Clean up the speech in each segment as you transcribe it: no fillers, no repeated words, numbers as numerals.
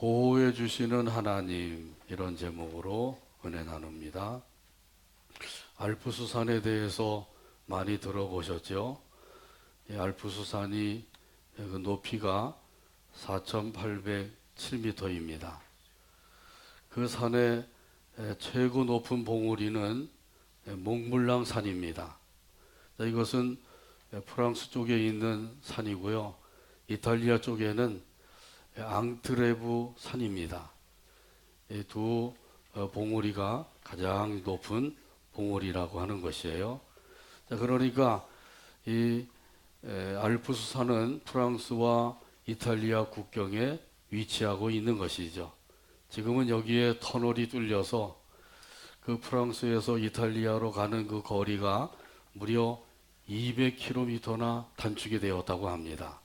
보호해 주시는 하나님, 이런 제목으로 은혜 나눕니다. 알프스산에 대해서 많이 들어보셨죠? 이 알프스산이 그 높이가 4,807m입니다. 그 산의 최고 높은 봉우리는 몽블랑 산입니다. 이것은 프랑스 쪽에 있는 산이고요. 이탈리아 쪽에는 앙트레브 산입니다. 이 두 봉우리가 가장 높은 봉우리라고 하는 것이에요. 그러니까 이 알프스 산은 프랑스와 이탈리아 국경에 위치하고 있는 것이죠. 지금은 여기에 터널이 뚫려서 그 프랑스에서 이탈리아로 가는 그 거리가 무려 200km나 단축이 되었다고 합니다.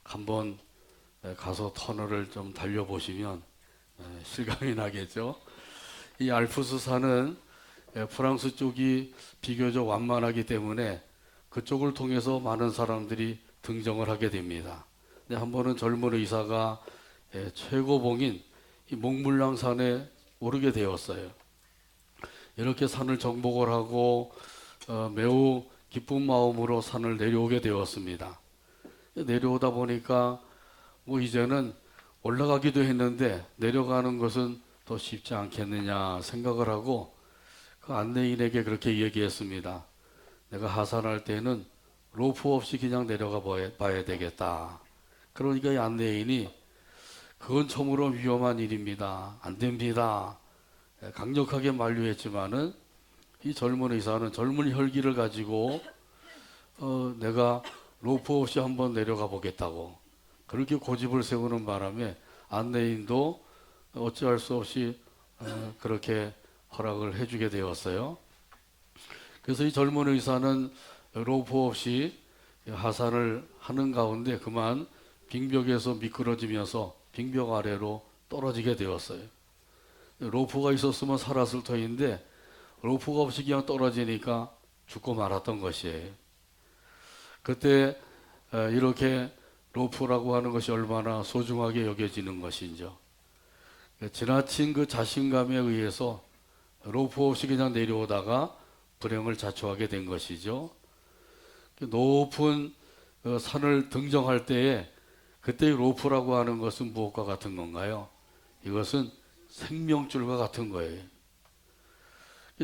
한번 가서 터널을 좀 달려보시면 실감이 나겠죠. 이 알프스 산은 프랑스 쪽이 비교적 완만하기 때문에 그쪽을 통해서 많은 사람들이 등정을 하게 됩니다. 한 번은 젊은 의사가 최고봉인 이 몽블랑 산에 오르게 되었어요. 이렇게 산을 정복을 하고 매우 기쁜 마음으로 산을 내려오게 되었습니다. 내려오다 보니까 뭐 이제는 올라가기도 했는데 내려가는 것은 더 쉽지 않겠느냐 생각을 하고 그 안내인에게 그렇게 얘기했습니다. 내가 하산할 때는 로프 없이 그냥 내려가 봐야 되겠다. 그러니까 이 안내인이 그건 처음으로 위험한 일입니다. 안 됩니다. 강력하게 만류했지만은 이 젊은 의사는 젊은 혈기를 가지고 내가 로프 없이 한번 내려가 보겠다고 그렇게 고집을 세우는 바람에 안내인도 어찌할 수 없이 그렇게 허락을 해주게 되었어요. 그래서 이 젊은 의사는 로프 없이 하산을 하는 가운데 그만 빙벽에서 미끄러지면서 빙벽 아래로 떨어지게 되었어요. 로프가 있었으면 살았을 터인데 로프가 없이 그냥 떨어지니까 죽고 말았던 것이에요. 그때 이렇게 로프라고 하는 것이 얼마나 소중하게 여겨지는 것인지요. 지나친 그 자신감에 의해서 로프 없이 그냥 내려오다가 불행을 자초하게 된 것이죠. 높은 산을 등정할 때에 그때 로프라고 하는 것은 무엇과 같은 건가요? 이것은 생명줄과 같은 거예요.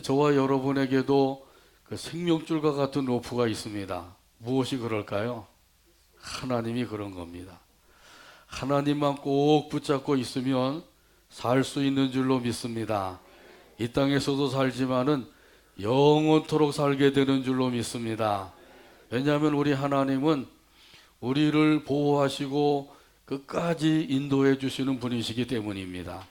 저와 여러분에게도 그 생명줄과 같은 로프가 있습니다. 무엇이 그럴까요? 하나님이 그런 겁니다. 하나님만 꼭 붙잡고 있으면 살 수 있는 줄로 믿습니다. 이 땅에서도 살지만은 영원토록 살게 되는 줄로 믿습니다. 왜냐하면 우리 하나님은 우리를 보호하시고 끝까지 인도해 주시는 분이시기 때문입니다.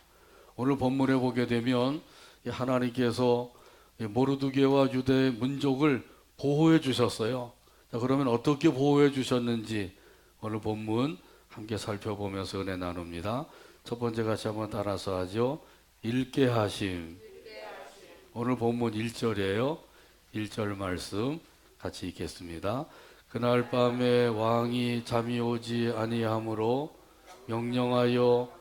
오늘 본문에 보게 되면 하나님께서 모르드게와 유대 민족을 보호해 주셨어요. 자, 그러면 어떻게 보호해 주셨는지 오늘 본문 함께 살펴보면서 은혜 나눕니다. 첫 번째 같이 한번 따라서 하죠. 읽게 하심. 오늘 본문 1절이에요. 1절 말씀 같이 읽겠습니다. 그날 밤에 왕이 잠이 오지 아니하므로 명령하여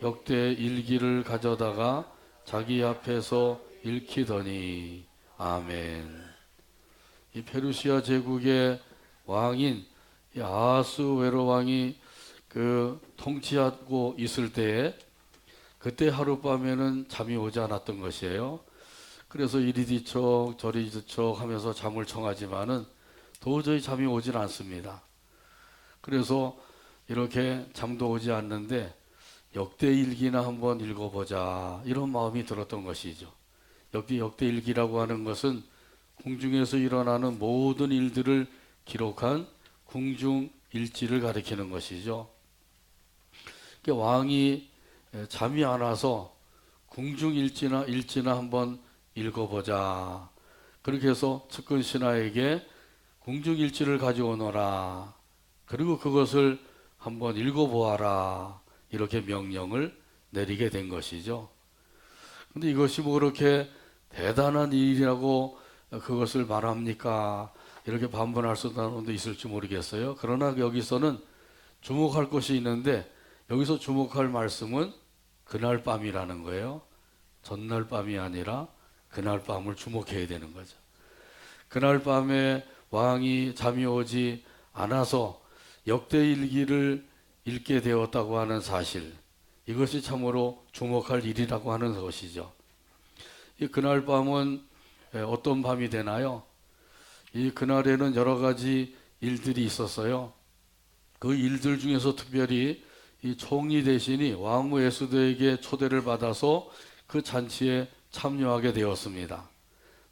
역대 일기를 가져다가 자기 앞에서 읽히더니 아멘. 이 페르시아 제국의 왕인 아하스웨로 왕이 그 통치하고 있을 때에 그때 하룻밤에는 잠이 오지 않았던 것이에요. 그래서 이리 뒤척 저리 뒤척 하면서 잠을 청하지만은 도저히 잠이 오질 않습니다. 그래서 이렇게 잠도 오지 않는데 역대일기나 한번 읽어보자 이런 마음이 들었던 것이죠. 역대일기라고 하는 것은 궁중에서 일어나는 모든 일들을 기록한 궁중일지를 가리키는 것이죠. 왕이 잠이 안 와서 궁중일지나 한번 읽어보자. 그렇게 해서 측근 신하에게 궁중일지를 가져오너라. 그리고 그것을 한번 읽어보아라. 이렇게 명령을 내리게 된 것이죠. 근데 이것이 뭐 그렇게 대단한 일이라고 그것을 말합니까? 이렇게 반문할 수도 있을지 모르겠어요. 그러나 여기서는 주목할 것이 있는데 여기서 주목할 말씀은 그날 밤이라는 거예요. 전날 밤이 아니라 그날 밤을 주목해야 되는 거죠. 그날 밤에 왕이 잠이 오지 않아서 역대일기를 읽게 되었다고 하는 사실, 이것이 참으로 주목할 일이라고 하는 것이죠. 이 그날 밤은 어떤 밤이 되나요? 이 그날에는 여러 가지 일들이 있었어요. 그 일들 중에서 특별히 이 총리 대신이 왕후 에스더에게 초대를 받아서 그 잔치에 참여하게 되었습니다.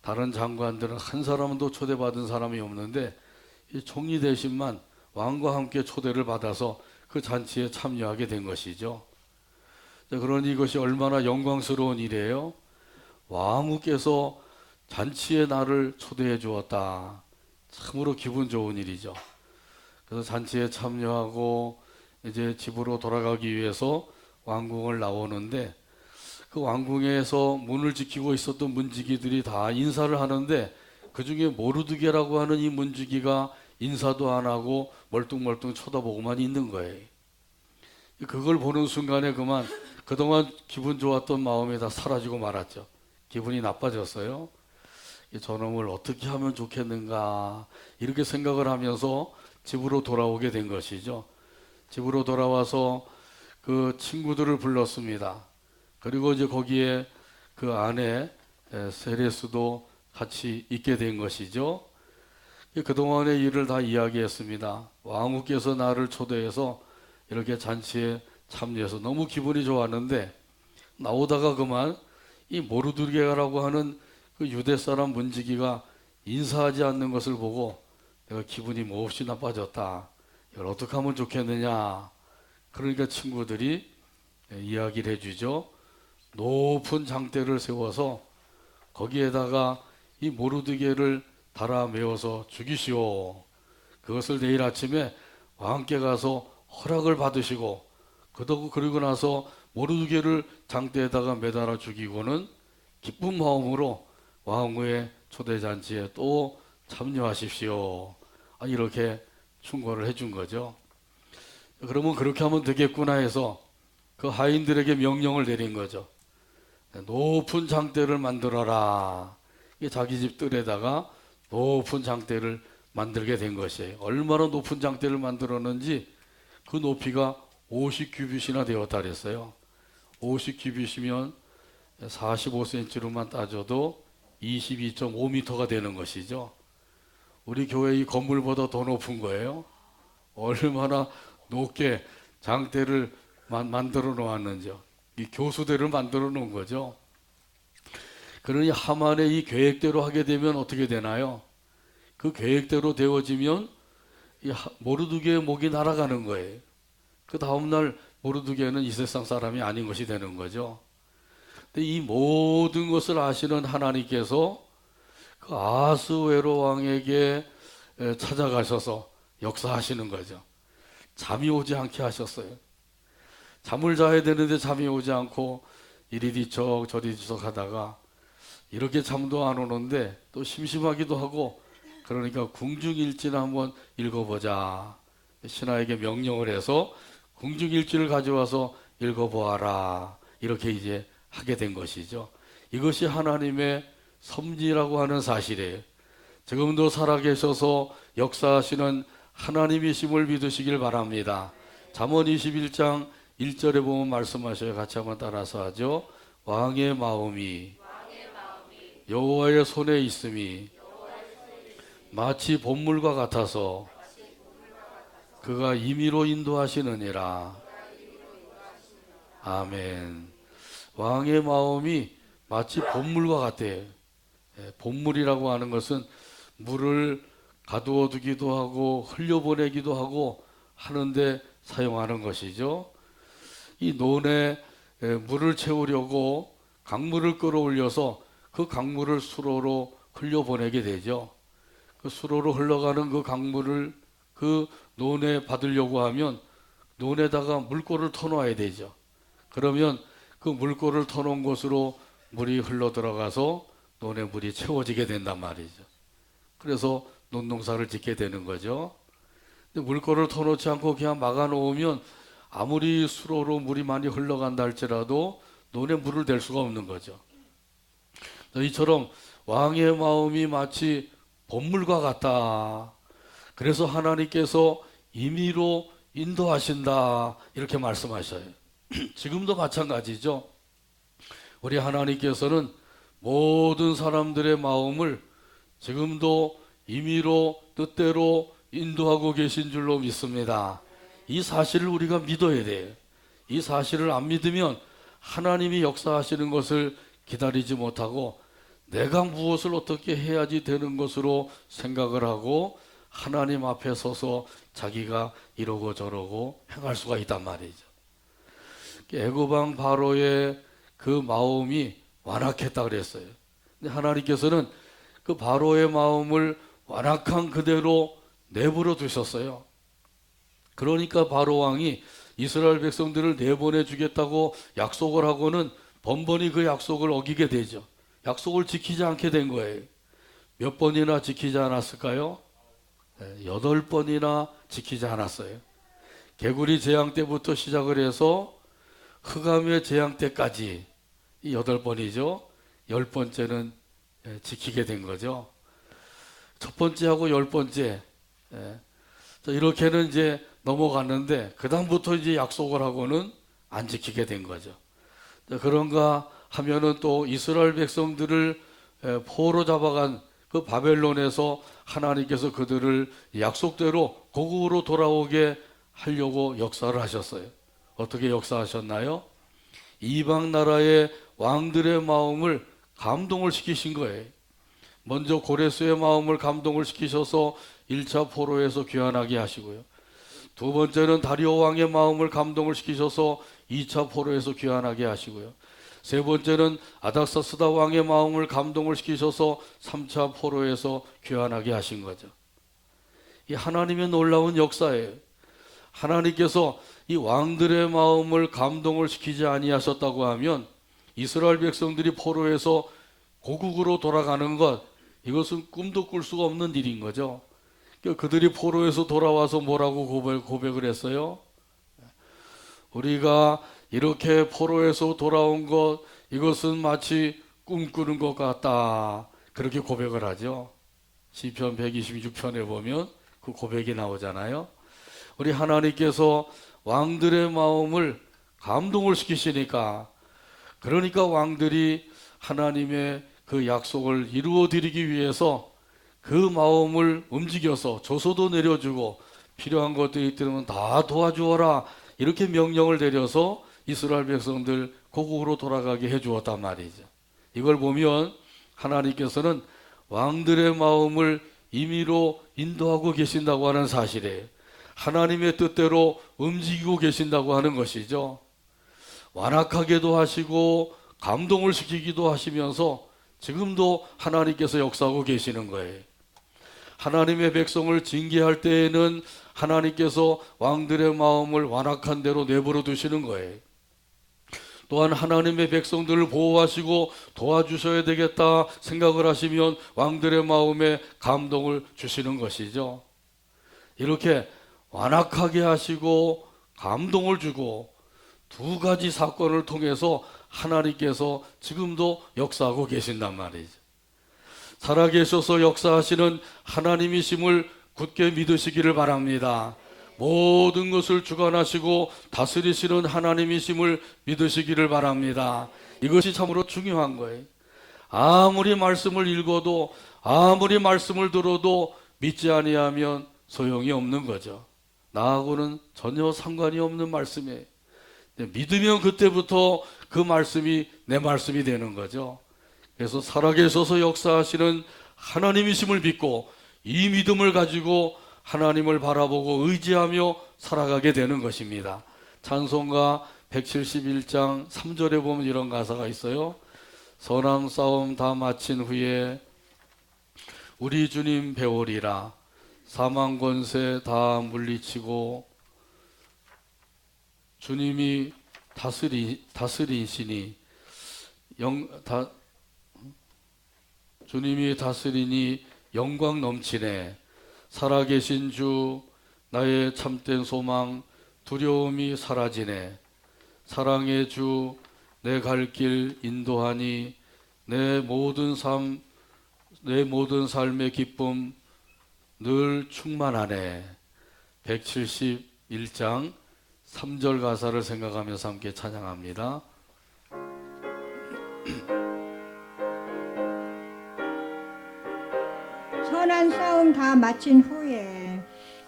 다른 장관들은 한 사람도 초대받은 사람이 없는데 이 총리 대신만 왕과 함께 초대를 받아서 그 잔치에 참여하게 된 것이죠. 그러니 이것이 얼마나 영광스러운 일이에요. 왕후께서 잔치에 나를 초대해 주었다. 참으로 기분 좋은 일이죠. 그래서 잔치에 참여하고 이제 집으로 돌아가기 위해서 왕궁을 나오는데, 그 왕궁에서 문을 지키고 있었던 문지기들이 다 인사를 하는데 그 중에 모르드게라고 하는 이 문지기가 인사도 안 하고 멀뚱멀뚱 쳐다보고만 있는 거예요. 그걸 보는 순간에 그동안 기분 좋았던 마음이 다 사라지고 말았죠. 기분이 나빠졌어요. 저놈을 어떻게 하면 좋겠는가 이렇게 생각을 하면서 집으로 돌아오게 된 것이죠. 집으로 돌아와서 그 친구들을 불렀습니다. 그리고 이제 거기에 그 아내 세레스도 같이 있게 된 것이죠. 그동안의 일을 다 이야기했습니다. 왕후께서 나를 초대해서 이렇게 잔치에 참여해서 너무 기분이 좋았는데, 나오다가 이 모르드게라고 하는 그 유대 사람 문지기가 인사하지 않는 것을 보고 내가 기분이 몹시 나빠졌다. 이걸 어떻게 하면 좋겠느냐. 그러니까 친구들이 이야기를 해주죠. 높은 장대를 세워서 거기에다가 이 모르드게를 달아 메워서 죽이시오. 그것을 내일 아침에 왕께 가서 허락을 받으시고, 그리고 나서 모르드게를 장대에다가 매달아 죽이고는 기쁜 마음으로 왕후의 초대잔치에 또 참여하십시오. 이렇게 충고를 해준 거죠. 그러면 그렇게 하면 되겠구나 해서 그 하인들에게 명령을 내린 거죠. 높은 장대를 만들어라. 자기 집 뜰에다가 높은 장대를 만들게 된 것이에요. 얼마나 높은 장대를 만들었는지 그 높이가 50규빗이나 되었다 그랬어요. 50규빗이면 45cm로만 따져도 22.5m가 되는 것이죠. 우리 교회 이 건물보다 더 높은 거예요. 얼마나 높게 장대를 만들어 놓았는지요. 이 교수대를 만들어 놓은 거죠. 그러니 하만의 이 계획대로 하게 되면 어떻게 되나요? 그 계획대로 되어지면 이 모르드게의 목이 날아가는 거예요. 그 다음날 모르드게는 이 세상 사람이 아닌 것이 되는 거죠. 근데 이 모든 것을 아시는 하나님께서 그 아스웨로 왕에게 찾아가셔서 역사하시는 거죠. 잠이 오지 않게 하셨어요. 잠을 자야 되는데 잠이 오지 않고 이리 뒤척 저리 뒤척 하다가 이렇게 잠도 안 오는데 또 심심하기도 하고, 그러니까 궁중일지를 한번 읽어보자. 신하에게 명령을 해서 궁중일지를 가져와서 읽어보아라. 이렇게 이제 하게 된 것이죠. 이것이 하나님의 섭리라고 하는 사실이에요. 지금도 살아계셔서 역사하시는 하나님이심을 믿으시길 바랍니다. 잠언 21장 1절에 보면 말씀하셔요. 같이 한번 따라서 하죠. 왕의 마음이 여호와의 손에 있음이 마치 봇물과 같아서 그가 임의로 인도하시느니라. 아멘. 왕의 마음이 마치 봇물과 같아요. 봇물이라고 하는 것은 물을 가두어 두기도 하고 흘려보내기도 하고 하는데 사용하는 것이죠. 이 논에 물을 채우려고 강물을 끌어올려서 그 강물을 수로로 흘려보내게 되죠. 그 수로로 흘러가는 그 강물을 그 논에 받으려고 하면 논에다가 물꼬를 터놓아야 되죠. 그러면 그 물꼬를 터놓은 곳으로 물이 흘러 들어가서 논에 물이 채워지게 된단 말이죠. 그래서 논농사를 짓게 되는 거죠. 근데 물꼬를 터놓지 않고 그냥 막아 놓으면 아무리 수로로 물이 많이 흘러간다 할지라도 논에 물을 댈 수가 없는 거죠. 이처럼 왕의 마음이 마치 봇물과 같다. 그래서 하나님께서 임의로 인도하신다. 이렇게 말씀하셔요. 지금도 마찬가지죠. 우리 하나님께서는 모든 사람들의 마음을 지금도 임의로 뜻대로 인도하고 계신 줄로 믿습니다. 이 사실을 우리가 믿어야 돼요. 이 사실을 안 믿으면 하나님이 역사하시는 것을 기다리지 못하고 내가 무엇을 어떻게 해야지 되는 것으로 생각을 하고 하나님 앞에 서서 자기가 이러고 저러고 행할 수가 있단 말이죠. 애굽 왕 바로의 그 마음이 완악했다 그랬어요. 근데 하나님께서는 그 바로의 마음을 완악한 그대로 내버려 두셨어요. 그러니까 바로 왕이 이스라엘 백성들을 내보내 주겠다고 약속을 하고는 번번이 그 약속을 어기게 되죠. 약속을 지키지 않게 된 거예요. 몇 번이나 지키지 않았을까요? 8번이나 지키지 않았어요. 개구리 재앙 때부터 시작을 해서 흑암의 재앙 때까지 이 8번이죠. 10번째는 지키게 된 거죠. 첫 번째하고 10번째 이렇게는 이제 넘어갔는데 그 다음부터 이제 약속을 하고는 안 지키게 된 거죠. 그런가 하면은 또 이스라엘 백성들을 포로 잡아간 그 바벨론에서 하나님께서 그들을 약속대로 고국으로 돌아오게 하려고 역사를 하셨어요. 어떻게 역사하셨나요? 이방 나라의 왕들의 마음을 감동을 시키신 거예요. 먼저 고레스의 마음을 감동을 시키셔서 1차 포로에서 귀환하게 하시고요. 두 번째는 다리오 왕의 마음을 감동을 시키셔서 2차 포로에서 귀환하게 하시고요. 세 번째는 아닥사스다 왕의 마음을 감동을 시키셔서 3차 포로에서 귀환하게 하신 거죠. 이 하나님의 놀라운 역사예요. 하나님께서 이 왕들의 마음을 감동을 시키지 아니하셨다고 하면 이스라엘 백성들이 포로에서 고국으로 돌아가는 것, 이것은 꿈도 꿀 수가 없는 일인 거죠. 그들이 포로에서 돌아와서 뭐라고 고백을 했어요? 우리가 이렇게 포로에서 돌아온 것, 이것은 마치 꿈꾸는 것 같다. 그렇게 고백을 하죠. 시편 126편에 보면 그 고백이 나오잖아요. 우리 하나님께서 왕들의 마음을 감동을 시키시니까, 그러니까 왕들이 하나님의 그 약속을 이루어 드리기 위해서 그 마음을 움직여서 조서도 내려주고 필요한 것들이 있다면 다 도와주어라, 이렇게 명령을 내려서 이스라엘 백성들 고국으로 돌아가게 해주었단 말이죠. 이걸 보면 하나님께서는 왕들의 마음을 임의로 인도하고 계신다고 하는 사실이에요. 하나님의 뜻대로 움직이고 계신다고 하는 것이죠. 완악하게도 하시고 감동을 시키기도 하시면서 지금도 하나님께서 역사하고 계시는 거예요. 하나님의 백성을 징계할 때에는 하나님께서 왕들의 마음을 완악한 대로 내버려 두시는 거예요. 또한 하나님의 백성들을 보호하시고 도와주셔야 되겠다 생각을 하시면 왕들의 마음에 감동을 주시는 것이죠. 이렇게 완악하게 하시고 감동을 주고 두 가지 사건을 통해서 하나님께서 지금도 역사하고 계신단 말이죠. 살아계셔서 역사하시는 하나님이심을 굳게 믿으시기를 바랍니다. 모든 것을 주관하시고 다스리시는 하나님이심을 믿으시기를 바랍니다. 이것이 참으로 중요한 거예요. 아무리 말씀을 읽어도 아무리 말씀을 들어도 믿지 아니하면 소용이 없는 거죠. 나하고는 전혀 상관이 없는 말씀이에요. 믿으면 그때부터 그 말씀이 내 말씀이 되는 거죠. 그래서 살아계셔서 역사하시는 하나님이심을 믿고 이 믿음을 가지고 하나님을 바라보고 의지하며 살아가게 되는 것입니다. 찬송가 171장 3절에 보면 이런 가사가 있어요. 선한 싸움 다 마친 후에 우리 주님 배우리라. 사망 권세 다 물리치고 주님이 다스리시니 주님이 다스리니 영광 넘치네. 살아계신 주 나의 참된 소망 두려움이 사라지네. 사랑의 주 내 갈 길 인도하니 내 모든 삶의 기쁨 늘 충만하네. 171장 3절 가사를 생각하면서 함께 찬양합니다. 선한 싸움 다 마친 후에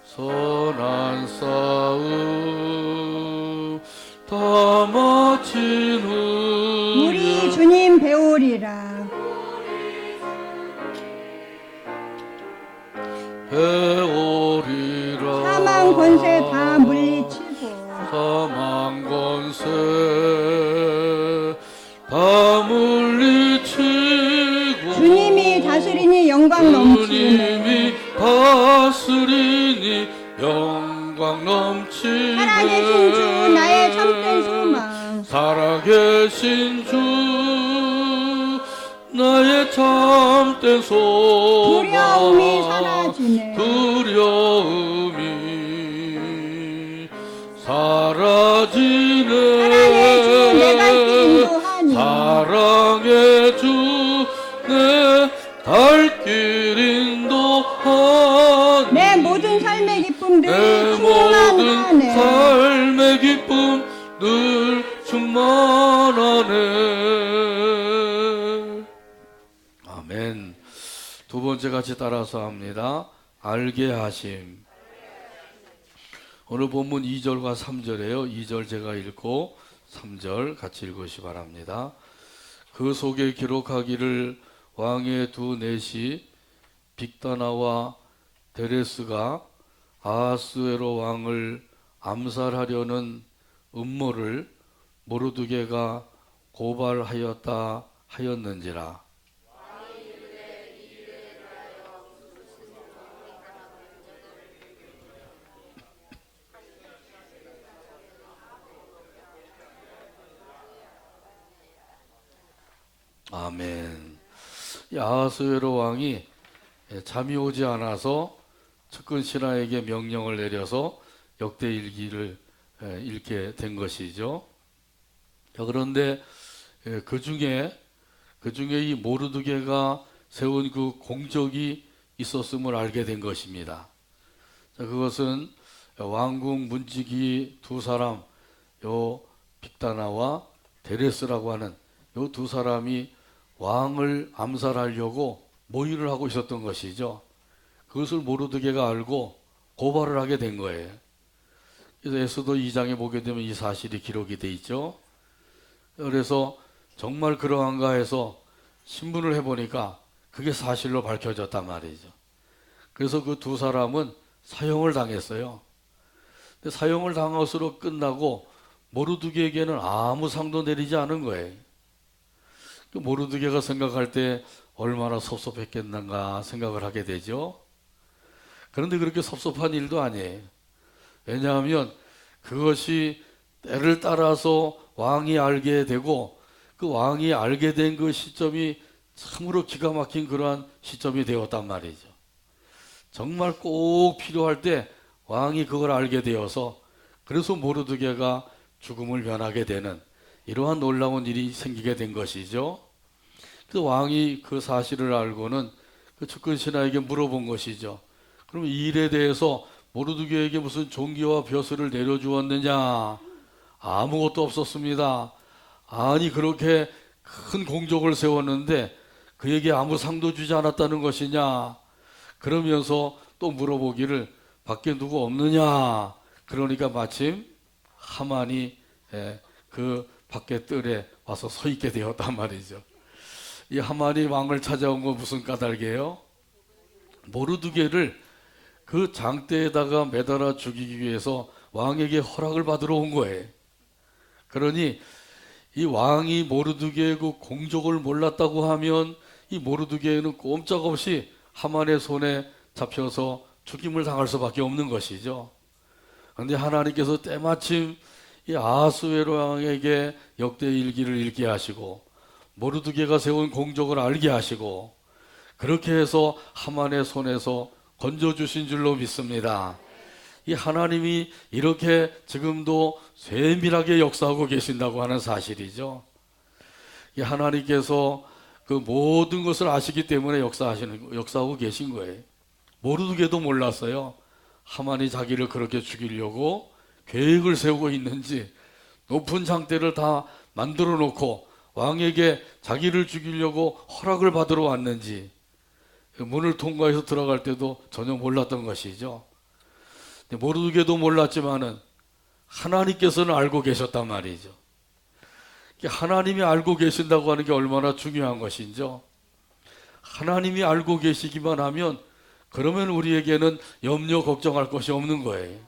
선한 싸움 다 마친 후에 우리 주님 배우리라. 배우리라. 사망 권세 다 물리치고 사망 권세 다 물리치고 주님이 다스리니 영광 넘치네. 주님이 다스리니 영광 넘치네. 살아계신 주 나의 참된 소망, 살아계신 주 나의 참된 소망. 두려움이 사라지네. 두려움이 사라지네. 사랑의 주 내 갈 길 인도하니 사랑의 주 내 갈 길 인도하니 내 모든 삶의 기쁨 내 늘 모든 충만하네. 삶의 기쁨 늘 충만하네. 아멘. 두 번째 같이 따라서 합니다. 알게 하심. 오늘 본문 2절과 3절이에요. 2절 제가 읽고 3절 같이 읽으시 바랍니다. 그 속에 기록하기를 왕의 두 넷이 빅다나와 데레스가 아하스웨로 왕을 암살하려는 음모를 모르드게가 고발하였다 하였는지라. 아멘. 이 아하스웨로 왕이 잠이 오지 않아서 측근 신하에게 명령을 내려서 역대일기를 읽게 된 것이죠. 그런데 그 중에 이 모르드게가 세운 그 공적이 있었음을 알게 된 것입니다. 그것은 왕궁 문지기 두 사람, 요 빅다나와 데레스라고 하는 요 두 사람이 왕을 암살하려고 모의를 하고 있었던 것이죠. 그것을 모르드게가 알고 고발을 하게 된 거예요. 그래서 에스더 2장에 보게 되면 이 사실이 기록이 돼 있죠. 그래서 정말 그러한가 해서 신문을 해보니까 그게 사실로 밝혀졌단 말이죠. 그래서 그 두 사람은 사형을 당했어요. 근데 사형을 당한 것으로 끝나고 모르드게에게는 아무 상도 내리지 않은 거예요. 그 모르드게가 생각할 때 얼마나 섭섭했겠는가 생각을 하게 되죠. 그런데 그렇게 섭섭한 일도 아니에요. 왜냐하면 그것이 때를 따라서 왕이 알게 되고 그 왕이 알게 된 그 시점이 참으로 기가 막힌 그러한 시점이 되었단 말이죠. 정말 꼭 필요할 때 왕이 그걸 알게 되어서 그래서 모르드게가 죽음을 면하게 되는 이러한 놀라운 일이 생기게 된 것이죠. 그 왕이 그 사실을 알고는 그 측근 신하에게 물어본 것이죠. 그럼 이 일에 대해서 모르드게에게 무슨 종기와 벼슬을 내려주었느냐? 아무것도 없었습니다. 아니 그렇게 큰 공적을 세웠는데 그에게 아무 상도 주지 않았다는 것이냐? 그러면서 또 물어보기를 밖에 누구 없느냐? 그러니까 마침 하만이 그 밖에 뜰에 와서 서 있게 되었단 말이죠. 이 하만이 왕을 찾아온 건 무슨 까닭이에요? 모르드게를 그 장대에다가 매달아 죽이기 위해서 왕에게 허락을 받으러 온 거예요. 그러니 이 왕이 모르드게의 그 공적을 몰랐다고 하면 이 모르드게는 꼼짝없이 하만의 손에 잡혀서 죽임을 당할 수밖에 없는 것이죠. 그런데 하나님께서 때마침 이 아하스웨로 왕에게 역대일기를 읽게 하시고 모르드게가 세운 공적을 알게 하시고 그렇게 해서 하만의 손에서 건져주신 줄로 믿습니다. 이 하나님이 이렇게 지금도 세밀하게 역사하고 계신다고 하는 사실이죠. 이 하나님께서 그 모든 것을 아시기 때문에 역사하고 계신 거예요. 모르게도 몰랐어요. 하만이 자기를 그렇게 죽이려고 계획을 세우고 있는지, 높은 장대를 다 만들어 놓고 왕에게 자기를 죽이려고 허락을 받으러 왔는지, 그 문을 통과해서 들어갈 때도 전혀 몰랐던 것이죠. 모르게도 몰랐지만은 하나님께서는 알고 계셨단 말이죠. 하나님이 알고 계신다고 하는 게 얼마나 중요한 것인죠. 하나님이 알고 계시기만 하면 그러면 우리에게는 염려 걱정할 것이 없는 거예요.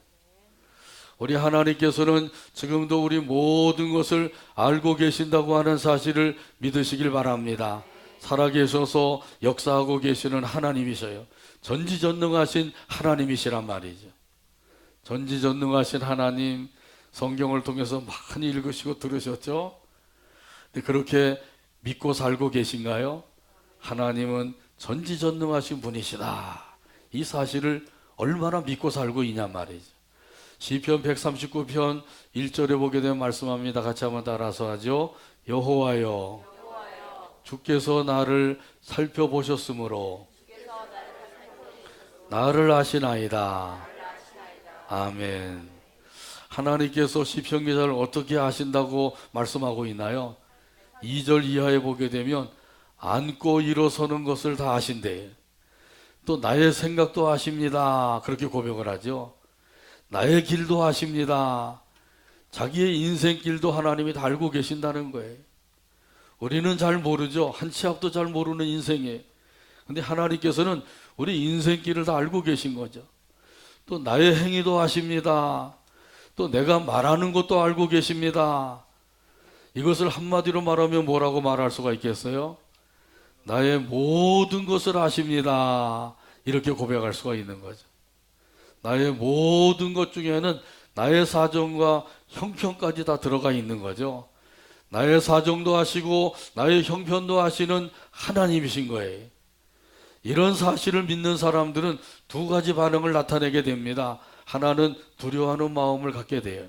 우리 하나님께서는 지금도 우리 모든 것을 알고 계신다고 하는 사실을 믿으시길 바랍니다. 살아계셔서 역사하고 계시는 하나님이셔요. 전지전능하신 하나님이시란 말이죠. 전지전능하신 하나님, 성경을 통해서 많이 읽으시고 들으셨죠? 근데 그렇게 믿고 살고 계신가요? 하나님은 전지전능하신 분이시다, 이 사실을 얼마나 믿고 살고 있냔 말이죠. 시편 139편 1절에 보게 되면 말씀합니다. 같이 한번 따라서 하죠. 여호와여, 주께서 나를 살펴보셨으므로 나를 아시나이다. 아멘. 하나님께서 시편 기자를 어떻게 아신다고 말씀하고 있나요? 2절 이하에 보게 되면 앉고 일어서는 것을 다 아신대. 또 나의 생각도 아십니다, 그렇게 고백을 하죠. 나의 길도 아십니다. 자기의 인생길도 하나님이 다 알고 계신다는 거예요. 우리는 잘 모르죠. 한 치 앞도 잘 모르는 인생이에요. 근데 하나님께서는 우리 인생길을 다 알고 계신 거죠. 또 나의 행위도 아십니다. 또 내가 말하는 것도 알고 계십니다. 이것을 한마디로 말하면 뭐라고 말할 수가 있겠어요? 나의 모든 것을 아십니다, 이렇게 고백할 수가 있는 거죠. 나의 모든 것 중에는 나의 사정과 형편까지 다 들어가 있는 거죠. 나의 사정도 아시고 나의 형편도 아시는 하나님이신 거예요. 이런 사실을 믿는 사람들은 두 가지 반응을 나타내게 됩니다. 하나는 두려워하는 마음을 갖게 돼요.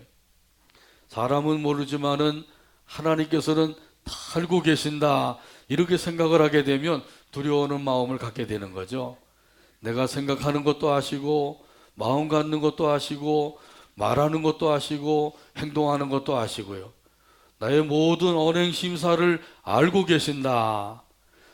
사람은 모르지만은 하나님께서는 다 알고 계신다, 이렇게 생각을 하게 되면 두려워하는 마음을 갖게 되는 거죠. 내가 생각하는 것도 아시고 마음 갖는 것도 아시고 말하는 것도 아시고 행동하는 것도 아시고요. 나의 모든 언행 심사를 알고 계신다.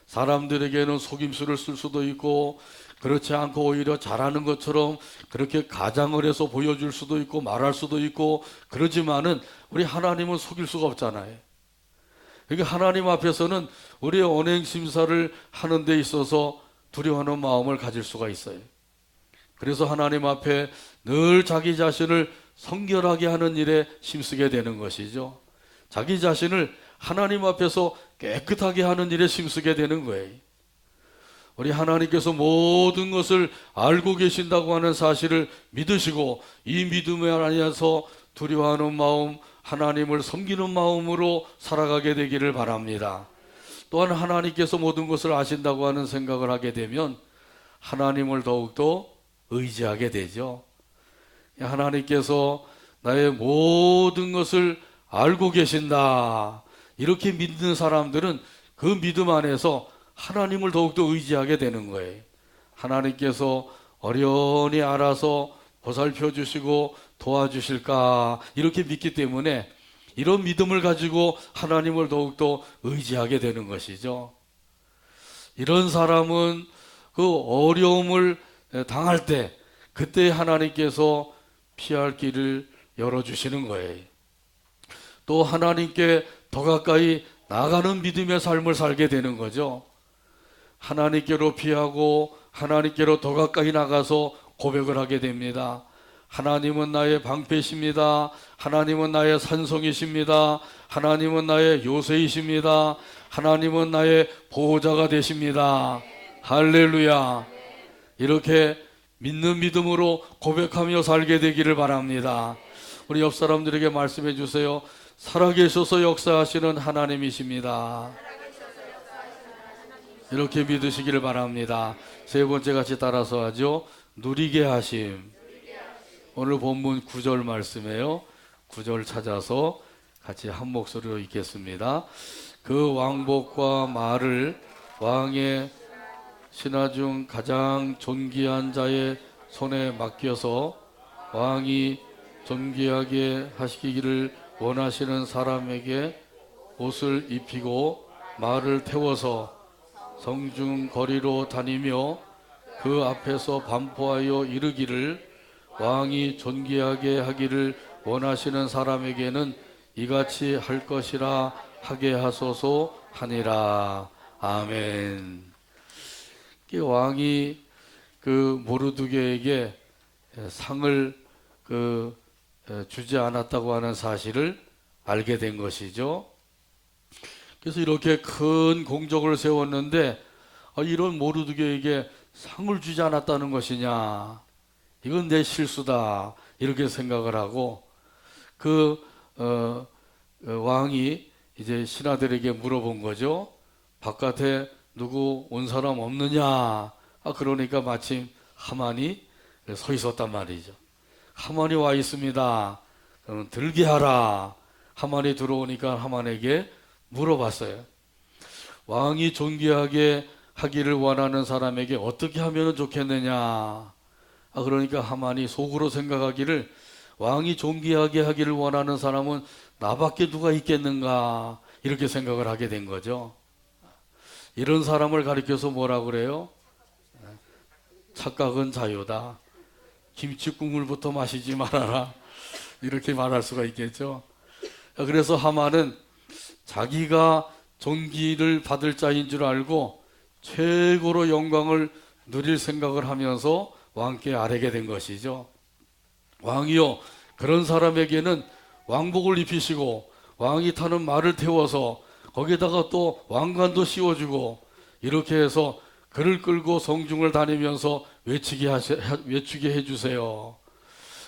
사람들에게는 속임수를 쓸 수도 있고 그렇지 않고 오히려 잘하는 것처럼 그렇게 가장을 해서 보여줄 수도 있고 말할 수도 있고, 그러지만은 우리 하나님은 속일 수가 없잖아요. 그러니까 하나님 앞에서는 우리의 언행 심사를 하는 데 있어서 두려워하는 마음을 가질 수가 있어요. 그래서 하나님 앞에 늘 자기 자신을 성결하게 하는 일에 힘쓰게 되는 것이죠. 자기 자신을 하나님 앞에서 깨끗하게 하는 일에 힘쓰게 되는 거예요. 우리 하나님께서 모든 것을 알고 계신다고 하는 사실을 믿으시고 이 믿음에 안에서 두려워하는 마음, 하나님을 섬기는 마음으로 살아가게 되기를 바랍니다. 또한 하나님께서 모든 것을 아신다고 하는 생각을 하게 되면 하나님을 더욱더 의지하게 되죠. 하나님께서 나의 모든 것을 알고 계신다, 이렇게 믿는 사람들은 그 믿음 안에서 하나님을 더욱더 의지하게 되는 거예요. 하나님께서 어련히 알아서 보살펴 주시고 도와주실까, 이렇게 믿기 때문에 이런 믿음을 가지고 하나님을 더욱더 의지하게 되는 것이죠. 이런 사람은 그 어려움을 당할 때 그때 하나님께서 피할 길을 열어주시는 거예요. 또 하나님께 더 가까이 나가는 믿음의 삶을 살게 되는 거죠. 하나님께로 피하고 하나님께로 더 가까이 나가서 고백을 하게 됩니다. 하나님은 나의 방패이십니다. 하나님은 나의 산성이십니다. 하나님은 나의 요새이십니다. 하나님은 나의 보호자가 되십니다. 할렐루야. 이렇게 믿는 믿음으로 고백하며 살게 되기를 바랍니다. 우리 옆 사람들에게 말씀해 주세요. 살아계셔서 역사하시는 하나님이십니다. 이렇게 믿으시기를 바랍니다. 세 번째 같이 따라서 하죠. 누리게 하심. 오늘 본문 9절 말씀이에요. 9절 찾아서 같이 한 목소리로 읽겠습니다. 그 왕복과 말을 왕의 신하 중 가장 존귀한 자의 손에 맡겨서 왕이 존귀하게 하시기를 원하시는 사람에게 옷을 입히고 말을 태워서 성중 거리로 다니며 그 앞에서 반포하여 이르기를 왕이 존귀하게 하기를 원하시는 사람에게는 이같이 할 것이라 하게 하소서 하니라. 아멘. 왕이 그 모르드게에게 상을 주지 않았다고 하는 사실을 알게 된 것이죠. 그래서 이렇게 큰 공적을 세웠는데 이런 모르드게에게 상을 주지 않았다는 것이냐, 이건 내 실수다, 이렇게 생각을 하고 왕이 이제 신하들에게 물어본 거죠. 바깥에 누구 온 사람 없느냐? 그러니까 마침 하만이 서 있었단 말이죠. 하만이 와 있습니다. 그럼 들게 하라. 하만이 들어오니까 하만에게 물어봤어요. 왕이 존귀하게 하기를 원하는 사람에게 어떻게 하면 좋겠느냐? 그러니까 하만이 속으로 생각하기를 왕이 존귀하게 하기를 원하는 사람은 나밖에 누가 있겠는가? 이렇게 생각을 하게 된 거죠. 이런 사람을 가리켜서 뭐라 그래요? 착각은 자유다. 김치국물부터 마시지 말아라. 이렇게 말할 수가 있겠죠. 그래서 하만은 자기가 존귀를 받을 자인 줄 알고 최고로 영광을 누릴 생각을 하면서 왕께 아뢰게 된 것이죠. 왕이요, 그런 사람에게는 왕복을 입히시고 왕이 타는 말을 태워서 거기다가 또 왕관도 씌워주고 이렇게 해서 그를 끌고 성중을 다니면서 외치게 해주세요.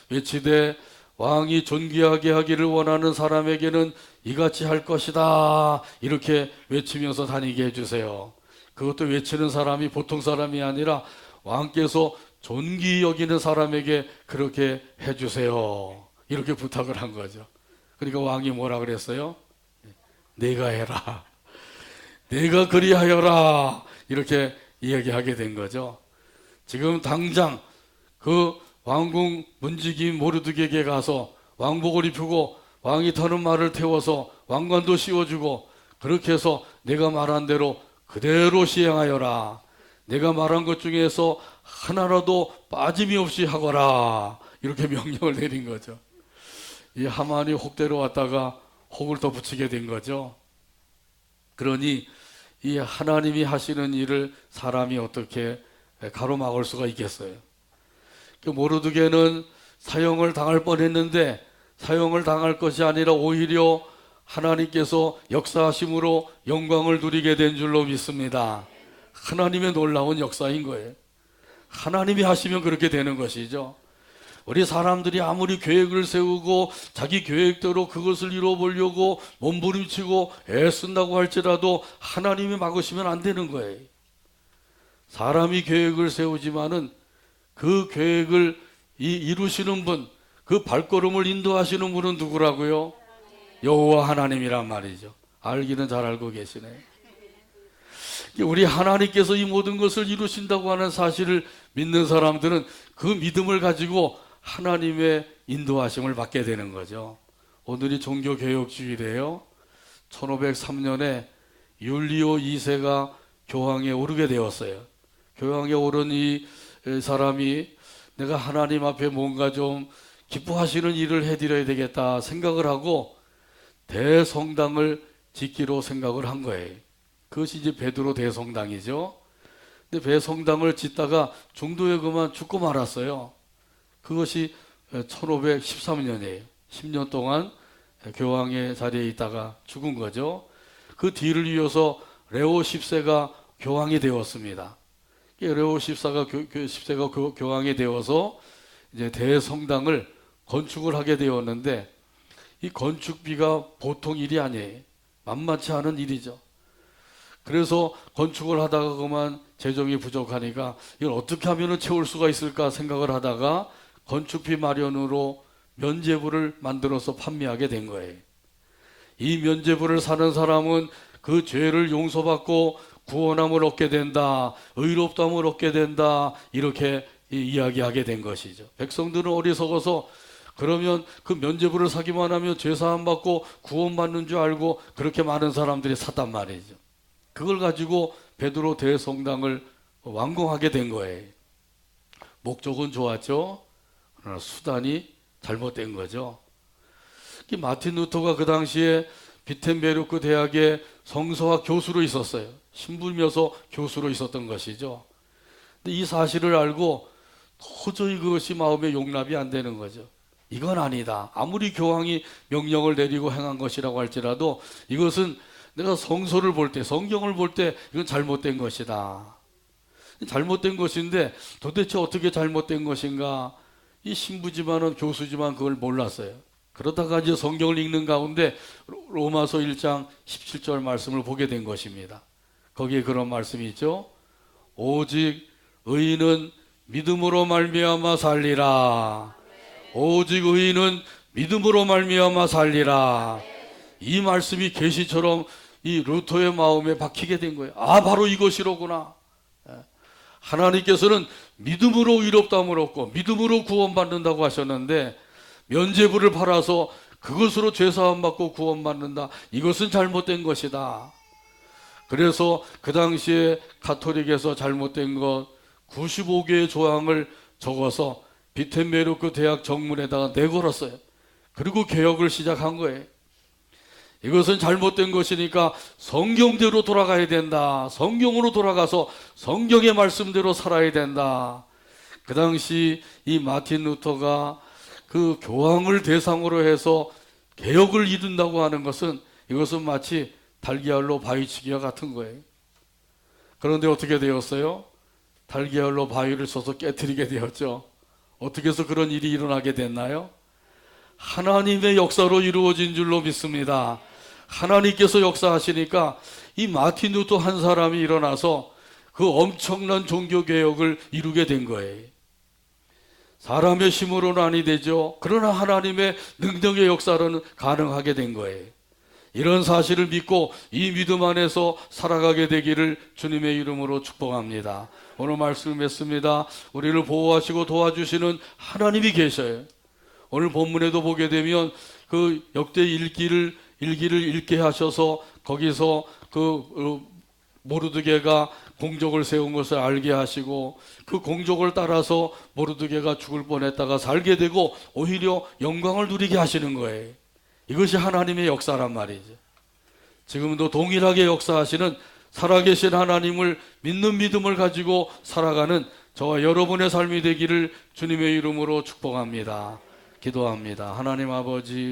외치되 왕이 존귀하게 하기를 원하는 사람에게는 이같이 할 것이다, 이렇게 외치면서 다니게 해주세요. 그것도 외치는 사람이 보통 사람이 아니라 왕께서 존귀 여기는 사람에게 그렇게 해주세요, 이렇게 부탁을 한 거죠. 그러니까 왕이 뭐라 그랬어요? 내가 해라, 내가 그리하여라, 이렇게 이야기하게 된 거죠. 지금 당장 그 왕궁 문지기 모르드게에게 가서 왕복을 입히고 왕이 타는 말을 태워서 왕관도 씌워주고 그렇게 해서 내가 말한 대로 그대로 시행하여라. 내가 말한 것 중에서 하나라도 빠짐이 없이 하거라, 이렇게 명령을 내린 거죠. 이 하만이 혹대로 왔다가 혹을 더 붙이게 된 거죠. 그러니 이 하나님이 하시는 일을 사람이 어떻게 가로막을 수가 있겠어요? 그 모르드게는 사형을 당할 뻔했는데 사형을 당할 것이 아니라 오히려 하나님께서 역사하심으로 영광을 누리게 된 줄로 믿습니다. 하나님의 놀라운 역사인 거예요. 하나님이 하시면 그렇게 되는 것이죠. 우리 사람들이 아무리 계획을 세우고 자기 계획대로 그것을 이뤄보려고 몸부림치고 애쓴다고 할지라도 하나님이 막으시면 안 되는 거예요. 사람이 계획을 세우지만은 그 계획을 이루시는 분, 그 발걸음을 인도하시는 분은 누구라고요? 여호와 하나님이란 말이죠. 알기는 잘 알고 계시네. 우리 하나님께서 이 모든 것을 이루신다고 하는 사실을 믿는 사람들은 그 믿음을 가지고 하나님의 인도하심을 받게 되는 거죠. 오늘이 종교개혁주의래요. 1503년에 율리오 2세가 교황에 오르게 되었어요. 교황에 오른 이 사람이 내가 하나님 앞에 뭔가 좀 기뻐하시는 일을 해드려야 되겠다 생각을 하고 대성당을 짓기로 생각을 한 거예요. 그것이 이제 베드로 대성당이죠. 근데 대성당을 짓다가 중도에 그만 죽고 말았어요. 그것이 1513년이에요. 10년 동안 교황의 자리에 있다가 죽은 거죠. 그 뒤를 이어서 레오 10세가 교황이 되었습니다. 레오 10세가 교황이 되어서 이제 대성당을 건축을 하게 되었는데 이 건축비가 보통 일이 아니에요. 만만치 않은 일이죠. 그래서 건축을 하다가 그만 재정이 부족하니까 이걸 어떻게 하면 채울 수가 있을까 생각을 하다가 건축비 마련으로 면죄부를 만들어서 판매하게 된 거예요. 이 면죄부를 사는 사람은 그 죄를 용서받고 구원함을 얻게 된다, 의롭다함을 얻게 된다, 이렇게 이야기하게 된 것이죠. 백성들은 어리석어서 그러면 그 면죄부를 사기만 하면 죄사함 받고 구원받는 줄 알고 그렇게 많은 사람들이 샀단 말이죠. 그걸 가지고 베드로 대성당을 완공하게 된 거예요. 목적은 좋았죠. 그러나 수단이 잘못된 거죠. 마틴 루터가 그 당시에 비텐베르크 대학의 성서학 교수로 있었어요. 신불며서 교수로 있었던 것이죠. 근데 이 사실을 알고 도저히 그것이 마음에 용납이 안 되는 거죠. 이건 아니다. 아무리 교황이 명령을 내리고 행한 것이라고 할지라도 이것은 내가 성서를 볼 때, 성경을 볼 때 이건 잘못된 것이다. 잘못된 것인데 도대체 어떻게 잘못된 것인가? 이 신부지만은 교수지만 그걸 몰랐어요. 그러다가 이제 성경을 읽는 가운데 로마서 1장 17절 말씀을 보게 된 것입니다. 거기에 그런 말씀이 있죠. 오직 의인은 믿음으로 말미암아 살리라. 오직 의인은 믿음으로 말미암아 살리라. 이 말씀이 계시처럼 이 루터의 마음에 박히게 된 거예요. 아, 바로 이것이로구나. 하나님께서는 믿음으로 의롭다함을 얻고 믿음으로 구원받는다고 하셨는데 면죄부를 팔아서 그것으로 죄사함 받고 구원받는다. 이것은 잘못된 것이다. 그래서 그 당시에 가톨릭에서 잘못된 것 95개의 조항을 적어서 비텐베르크 대학 정문에다가 내걸었어요. 그리고 개혁을 시작한 거예요. 이것은 잘못된 것이니까 성경대로 돌아가야 된다. 성경으로 돌아가서 성경의 말씀대로 살아야 된다. 그 당시 이 마틴 루터가 그 교황을 대상으로 해서 개혁을 이룬다고 하는 것은 이것은 마치 달걀로 바위치기와 같은 거예요. 그런데 어떻게 되었어요? 달걀로 바위를 쳐서 깨트리게 되었죠. 어떻게 해서 그런 일이 일어나게 됐나요? 하나님의 역사로 이루어진 줄로 믿습니다. 하나님께서 역사하시니까 이 마틴 루터 한 사람이 일어나서 그 엄청난 종교개혁을 이루게 된 거예요. 사람의 힘으로는 아니 되죠. 그러나 하나님의 능력의 역사로는 가능하게 된 거예요. 이런 사실을 믿고 이 믿음 안에서 살아가게 되기를 주님의 이름으로 축복합니다. 오늘 말씀을 맺습니다. 우리를 보호하시고 도와주시는 하나님이 계셔요. 오늘 본문에도 보게 되면 그 역대 일기를 읽게 하셔서 거기서 그 모르드게가 공적을 세운 것을 알게 하시고 그 공적을 따라서 모르드게가 죽을 뻔했다가 살게 되고 오히려 영광을 누리게 하시는 거예요. 이것이 하나님의 역사란 말이죠. 지금도 동일하게 역사하시는 살아계신 하나님을 믿는 믿음을 가지고 살아가는 저와 여러분의 삶이 되기를 주님의 이름으로 축복합니다. 기도합니다. 하나님 아버지,